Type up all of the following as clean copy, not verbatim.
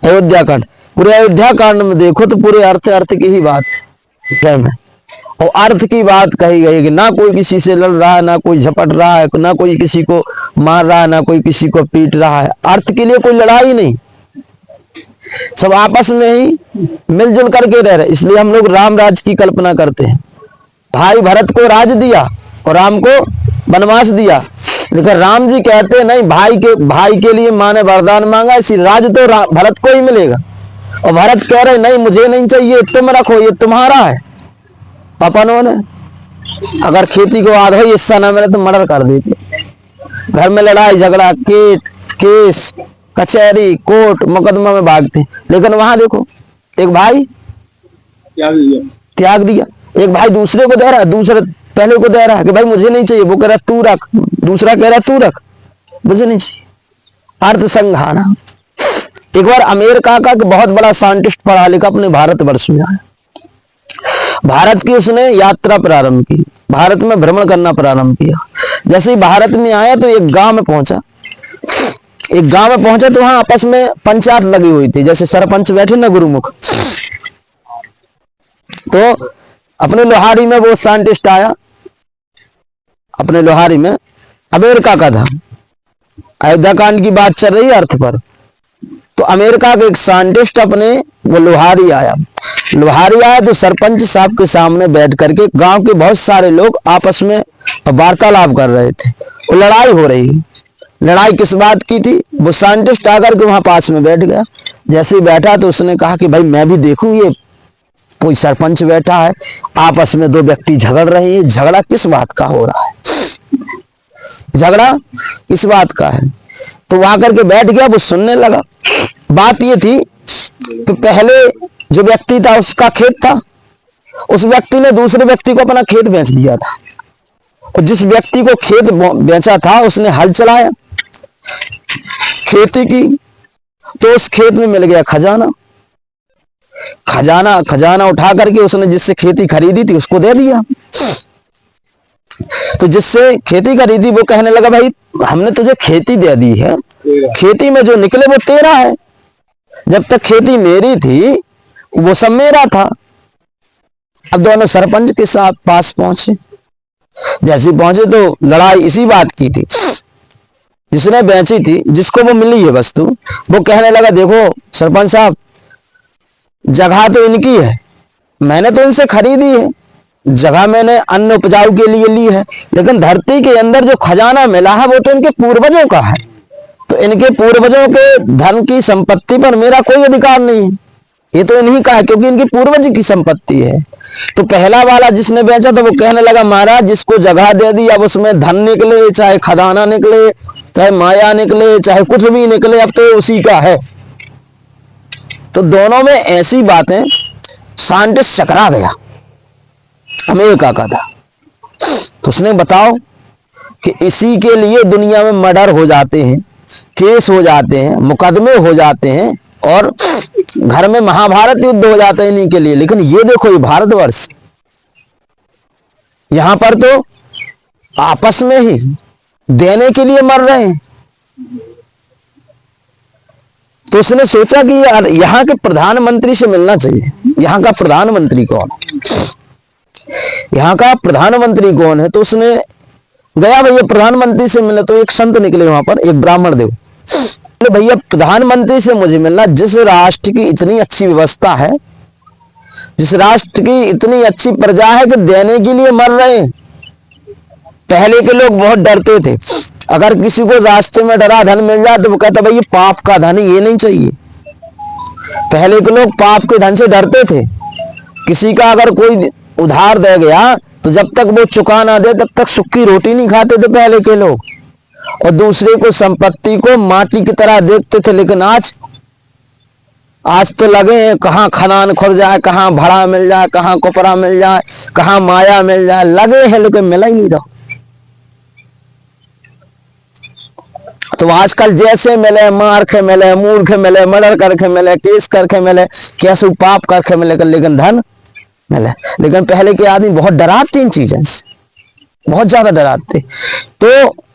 अयोध्या कांड, पूरे अयोध्या कांड में देखो तो पूरे अर्थ अर्थ की ही बात है में। और अर्थ की बात कही गई कि ना कोई किसी से लड़ रहा है, ना कोई झपट रहा है, ना कोई किसी को मार रहा है, ना कोई किसी को पीट रहा है। अर्थ के लिए कोई लड़ाई नहीं, सब आपस में ही मिलजुल करके रह रहे। इसलिए हम लोग राम राज की कल्पना करते हैं। भाई भरत को राज दिया और राम को वनवास दिया, लेकिन राम जी कहते नहीं, भाई के लिए माँ ने वरदान मांगा, इसी राज तो भरत को ही मिलेगा। और भरत कह रहे नहीं, मुझे नहीं चाहिए, तुम रखो, ये तुम्हारा है। पापनों ने अगर खेती को आधा ही हिस्सा ना मिले तो मर्डर कर देते। घर में लड़ाई झगड़ा, केस कचहरी कोर्ट मुकदमा में भागते। लेकिन वहां देखो, एक भाई त्याग दिया, एक भाई दूसरे को दे रहा है, दूसरे पहले को दे रहा है कि भाई मुझे नहीं चाहिए, वो कह रहा तू रख, दूसरा कह रहा तू रख, मुझे नहीं चाहिए। अर्थ संघाना। एक बार अमेरिका का बहुत बड़ा साइंटिस्ट पढ़ा लिखा अपने भारतवर्ष में आया। भारत की उसने यात्रा प्रारंभ की, भारत में भ्रमण करना प्रारंभ किया। जैसे ही भारत में आया तो एक गांव में पहुंचा, तो वहां आपस में पंचायत लगी हुई थी, जैसे सरपंच बैठे ना गुरुमुख। तो अपने लोहारी में वो साइंटिस्ट आया, अपने लोहारी में, अमेरिका का था, अयोध्या कांड की बात चल रही है अर्थ पर। तो अमेरिका के एक साइंटिस्ट अपने वो लोहारी आया तो सरपंच साहब के सामने बैठ करके गांव के बहुत सारे लोग आपस में वार्तालाप कर रहे थे और लड़ाई हो रही है। लड़ाई किस बात की थी? वो साइंटिस्ट आकर के वहां पास में बैठ गया। जैसे ही बैठा तो उसने कहा कि भाई मैं भी देखूं, ये कोई सरपंच बैठा है, आपस में दो व्यक्ति झगड़ रहे हैं, झगड़ा किस बात का हो रहा है, झगड़ा किस बात का है। तो वहां करके बैठ गया, वो सुनने लगा। बात ये थी कि पहले जो व्यक्ति था उसका खेत था, उस व्यक्ति ने दूसरे व्यक्ति को अपना खेत बेच दिया था, और जिस व्यक्ति को खेत बेचा था उसने हल चलाया, खेती की, तो उस खेत में मिल गया खजाना। खजाना उठा करके उसने जिससे खेती खरीदी थी उसको दे दिया। तो जिससे खेती खरीदी वो कहने लगा भाई हमने तुझे खेती दे दी है, खेती में जो निकले वो तेरा है, जब तक खेती मेरी थी वो सब मेरा था। अब दोनों सरपंच के साथ पास पहुंचे। जैसे पहुंचे तो लड़ाई इसी बात की थी, जिसने बेची थी, जिसको वो मिली है वस्तु, वो कहने लगा देखो सरपंच साहब, जगह तो इनकी है, मैंने तो इनसे खरीदी है, जगह मैंने अन्न उपजाऊ के लिए ली है, लेकिन धरती के अंदर जो खजाना मिला है वो तो इनके पूर्वजों का है, तो इनके पूर्वजों के धन की संपत्ति पर मेरा कोई अधिकार नहीं है, ये तो इन्हीं का है क्योंकि इनकी पूर्वज की संपत्ति है। तो पहला वाला जिसने बेचा तो वो कहने लगा महाराज जिसको जगह दे दी, अब उसमें धन निकले, चाहे खजाना निकले, चाहे माया निकले, चाहे कुछ भी निकले, अब तो उसी का है। तो दोनों में ऐसी बातें, साइंटिस्ट चकरा गया, अमेरिका का था। तो उसने बताओ कि इसी के लिए दुनिया में मर्डर हो जाते हैं, केस हो जाते हैं, मुकदमे हो जाते हैं, और घर में महाभारत युद्ध हो जाते हैं इन्हीं के लिए। लेकिन ये देखो, ये भारतवर्ष, यहां पर तो आपस में ही देने के लिए मर रहे हैं। तो उसने सोचा कि यार यहाँ के प्रधानमंत्री से मिलना चाहिए। यहाँ का प्रधानमंत्री कौन है, यहाँ का प्रधानमंत्री कौन है? तो उसने गया, भैया प्रधानमंत्री से मिले। तो एक संत निकले वहां पर, एक ब्राह्मण देव, भैया प्रधानमंत्री से मुझे मिलना, जिस राष्ट्र की इतनी अच्छी व्यवस्था है, जिस राष्ट्र की इतनी अच्छी प्रजा है कि देने के लिए मर रहे हैं। पहले के लोग बहुत डरते थे, अगर किसी को रास्ते में डरा धन मिल जाए तो वो कहता भाई ये पाप का धन है, ये नहीं चाहिए। पहले के लोग पाप के धन से डरते थे। किसी का अगर कोई उधार दे गया तो जब तक वो चुका ना दे तब तक सूखी रोटी नहीं खाते थे पहले के लोग, और दूसरे को संपत्ति को माटी की तरह देखते थे। लेकिन आज तो लगे हैं कहाँ खदान खुद जाए, कहाँ भड़ा मिल जाए, कहाँ कुपरा मिल जाए, कहाँ माया मिल जाए, लगे हैं लेकिन मिला ही नहीं रहा। तो आजकल जैसे मिले, मार के मिले, मूर्ख मिले, मर्डर करके मिले, केस करके मिले, कैसे पाप करके मिले, लेकिन धन मिले। लेकिन पहले के आदमी बहुत डराते इन चीजों से, बहुत ज्यादा डराते। तो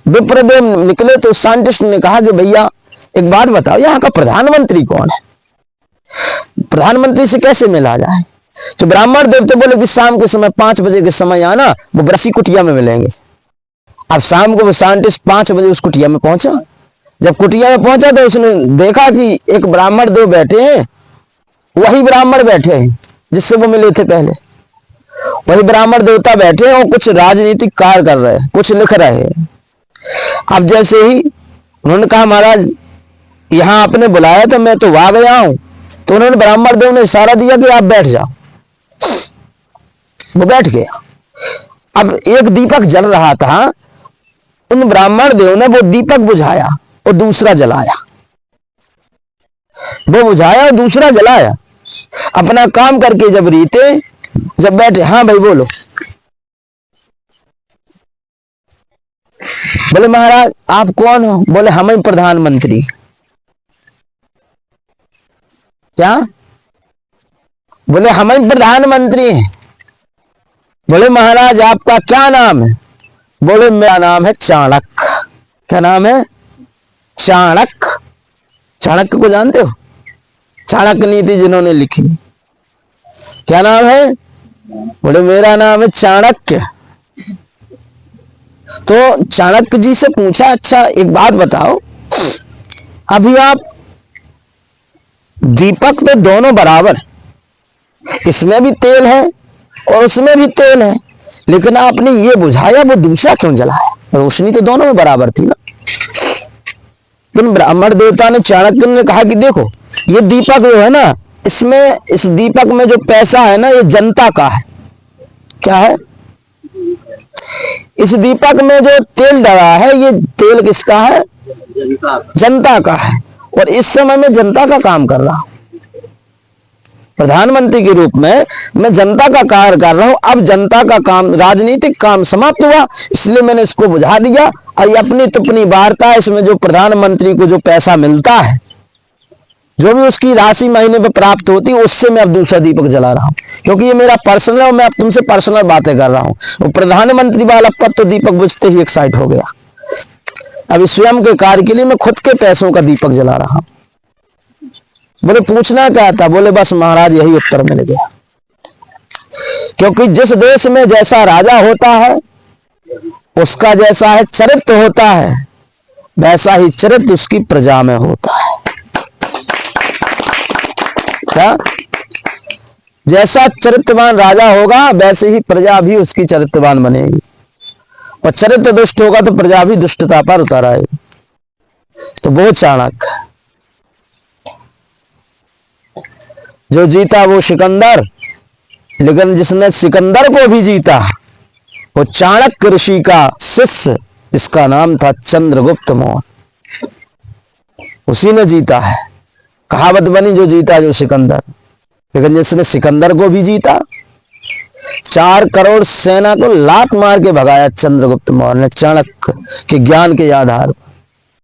विप्रदेव निकले तो साइंटिस्ट ने कहा कि भैया एक बात बताओ, यहाँ का प्रधानमंत्री कौन है? प्रधानमंत्री से कैसे मिला जाए? तो ब्राह्मण देवते बोले कि शाम के समय 5 बजे के समय आना, वो बरसी कुटिया में मिलेंगे। अब शाम को वो साइंटिस्ट 5 बजे उस कुटिया में पहुंचा। जब कुटिया में पहुंचा तो उसने देखा कि एक ब्राह्मण दो बैठे हैं, वही ब्राह्मण बैठे हैं जिससे वो मिले थे पहले, वही ब्राह्मण देवता बैठे हैं और कुछ राजनीतिक कार्य कर रहे हैं, कुछ लिख रहे हैं। अब जैसे ही उन्होंने कहा महाराज यहां आपने बुलाया तो मैं तो आ गया हूं, तो उन्होंने ब्राह्मण देव ने इशारा दिया कि आप बैठ जाओ। वो बैठ गया। अब एक दीपक जल रहा था, उन ब्राह्मण देव ने वो दीपक बुझाया और दूसरा जलाया, वो बुझाया और दूसरा जलाया। अपना काम करके जब रीते जब बैठे, हाँ भाई बोलो। बोले महाराज आप कौन हो? बोले हम ही प्रधानमंत्री। क्या? बोले हम ही प्रधानमंत्री हैं। बोले महाराज आपका क्या नाम है? बोले मेरा नाम है चाणक्य। क्या नाम है? चाणक्य। चाणक्य को जानते हो? चाणक्य नीति जिन्होंने लिखी। क्या नाम है? बोले मेरा नाम है चाणक्य। तो चाणक्य जी से पूछा अच्छा एक बात बताओ, अभी आप दीपक तो दोनों बराबर, इसमें भी तेल है और उसमें भी तेल है, लेकिन आपने ये बुझाया वो दूसरा क्यों जलाया? रोशनी तो दोनों में बराबर थी ना। लेकिन ब्राह्मण देवता ने, चाणक्य ने कहा कि देखो ये दीपक जो है ना, इसमें इस दीपक में जो पैसा है ना ये जनता का है। क्या है? इस दीपक में जो तेल डला है ये तेल किसका है? जनता का है। और इस समय में जनता का काम कर रहा हूं, प्रधानमंत्री के रूप में मैं जनता का कार्य कर रहा हूं। अब जनता का काम, राजनीतिक काम समाप्त हुआ, इसलिए मैंने इसको बुझा दिया। और ये अपनी तुपनी वार्ता, इसमें जो प्रधानमंत्री को जो पैसा मिलता है, जो भी उसकी राशि महीने में प्राप्त होती है, उससे मैं अब दूसरा दीपक जला रहा हूं, क्योंकि ये मेरा पर्सनल है और मैं अब तुमसे पर्सनल बातें कर रहा हूं। वो प्रधानमंत्री वाला पद तो दीपक बुझते ही एक्साइट हो गया। अभी स्वयं के कार्य के लिए मैं खुद के पैसों का दीपक जला रहा हूं। बोले पूछना क्या था? बोले बस महाराज यही उत्तर मिल गया, क्योंकि जिस देश में जैसा राजा होता है उसका जैसा है चरित्र होता है, वैसा ही चरित्र उसकी प्रजा में होता है। क्या? जैसा चरित्रवान राजा होगा वैसे ही प्रजा भी उसकी चरित्रवान बनेगी, और चरित्र दुष्ट होगा तो प्रजा भी दुष्टता पर उतर आएगी। तो वो चाणक्य जो जीता वो सिकंदर, लेकिन जिसने सिकंदर को भी जीता वो चाणक्य ऋषि का शिष्य, जिसका नाम था चंद्रगुप्त मौर्य, उसी ने जीता है। कहावत बनी जो जीता जो सिकंदर, लेकिन जिसने सिकंदर को भी जीता, 4 करोड़ सेना को लात मार के भगाया चंद्रगुप्त मौर्य ने, चाणक्य के ज्ञान के आधार पर।